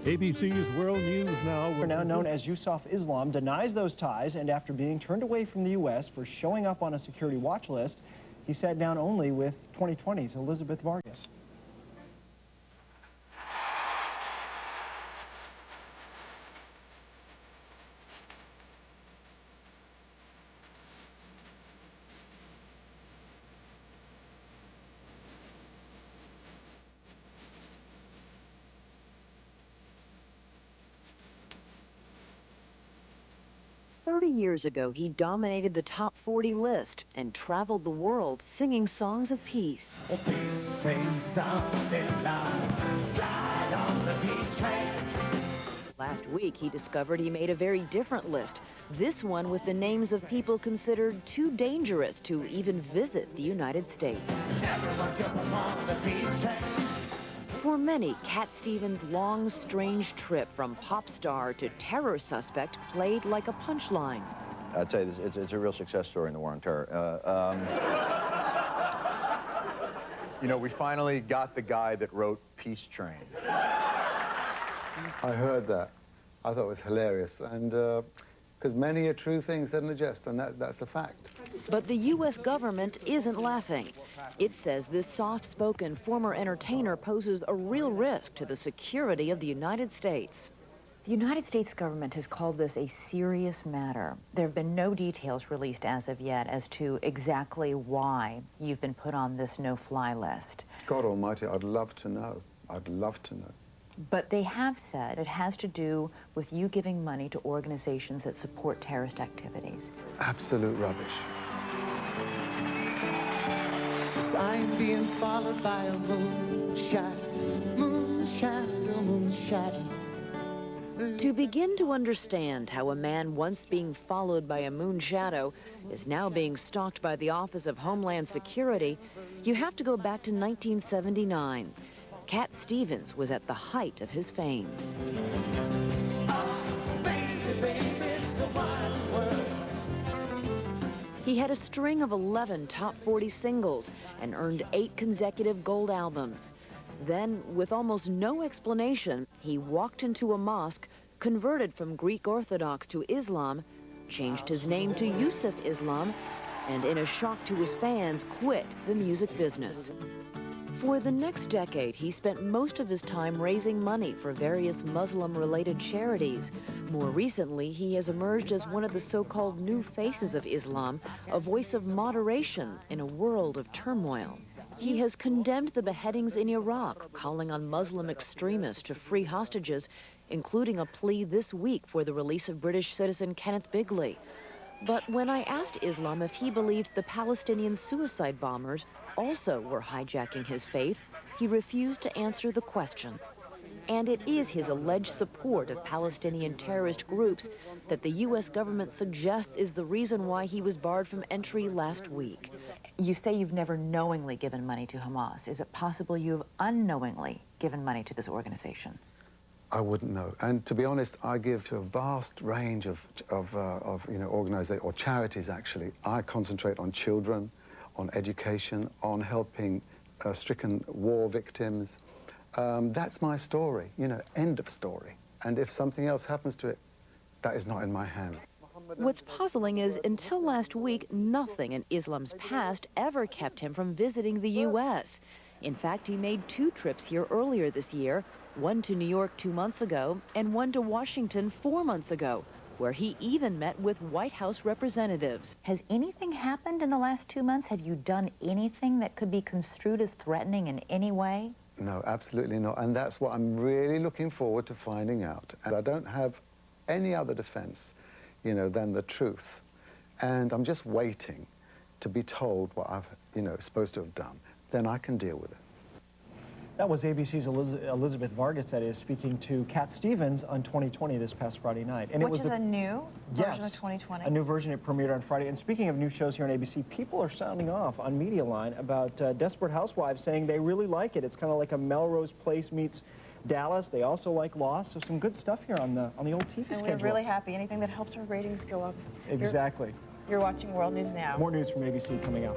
ABC's World News Now. Now known as Yusuf Islam denies those ties, and after being turned away from the U.S. for showing up on a security watch list, he sat down only with 2020's Elizabeth Vargas. Years ago, he dominated the top 40 list and traveled the world singing songs of peace. The peace train's sounding loud, ride on the peace train. Last week, he discovered he made a very different list. This one with the names of people considered too dangerous to even visit the United States. Everyone jump on the peace train. For many, Cat Stevens' long, strange trip from pop star to terror suspect played like a punchline. I'd say it's a real success story in the war on terror. You know, we finally got the guy that wrote Peace Train. I heard that. I thought it was hilarious, and because many a true thing said in a jest, and that's a fact. But the U.S. government isn't laughing. It says this soft-spoken former entertainer poses a real risk to the security of the United States. The United States government has called this a serious matter. There have been no details released as of yet as to exactly why you've been put on this no-fly list. God almighty, I'd love to know. I'd love to know. But they have said it has to do with you giving money to organizations that support terrorist activities. Absolute rubbish. I'm being followed by a moonshot, moonshot, moonshot. To begin to understand how a man once being followed by a moon shadow is now being stalked by the Office of Homeland Security, you have to go back to 1979. Cat Stevens was at the height of his fame. Oh, baby, baby, it's a wild world. He had a string of 11 top 40 singles and earned 8 consecutive gold albums. Then, with almost no explanation, he walked into a mosque, converted from Greek Orthodox to Islam, changed his name to Yusuf Islam, and in a shock to his fans, quit the music business. For the next decade, he spent most of his time raising money for various Muslim-related charities. More recently, he has emerged as one of the so-called new faces of Islam, a voice of moderation in a world of turmoil. He has condemned the beheadings in Iraq, calling on Muslim extremists to free hostages, including a plea this week for the release of British citizen Kenneth Bigley. But when I asked Islam if he believed the Palestinian suicide bombers also were hijacking his faith, he refused to answer the question. And it is his alleged support of Palestinian terrorist groups that the U.S. government suggests is the reason why he was barred from entry last week. You say you've never knowingly given money to Hamas. Is it possible you have unknowingly given money to this organization? I wouldn't know. And to be honest, I give to a vast range of organizations, or charities actually. I concentrate on children, on education, on helping stricken war victims. That's my story, end of story. And if something else happens to it, that is not in my hands. What's puzzling is, until last week, nothing in Islam's past ever kept him from visiting the U.S. In fact, he made 2 trips here earlier this year, one to New York 2 months ago, and one to Washington 4 months ago, where he even met with White House representatives. Has anything happened in the last 2 months? Have you done anything that could be construed as threatening in any way? No, absolutely not. And that's what I'm really looking forward to finding out. And I don't have any other defense, than the truth. And I'm just waiting to be told what I've, supposed to have done. Then I can deal with it. That was ABC's Elizabeth Vargas, that is, speaking to Cat Stevens on 2020 this past Friday night. And Which is a new version of 2020? A new version. It premiered on Friday. And speaking of new shows here on ABC, people are sounding off on Media Line about Desperate Housewives, saying they really like it. It's kind of like a Melrose Place meets Dallas. They also like Lost. So some good stuff here on the old TV schedule. And we're really happy. Anything that helps our ratings go up. Exactly. You're watching World News Now. More news from ABC coming up.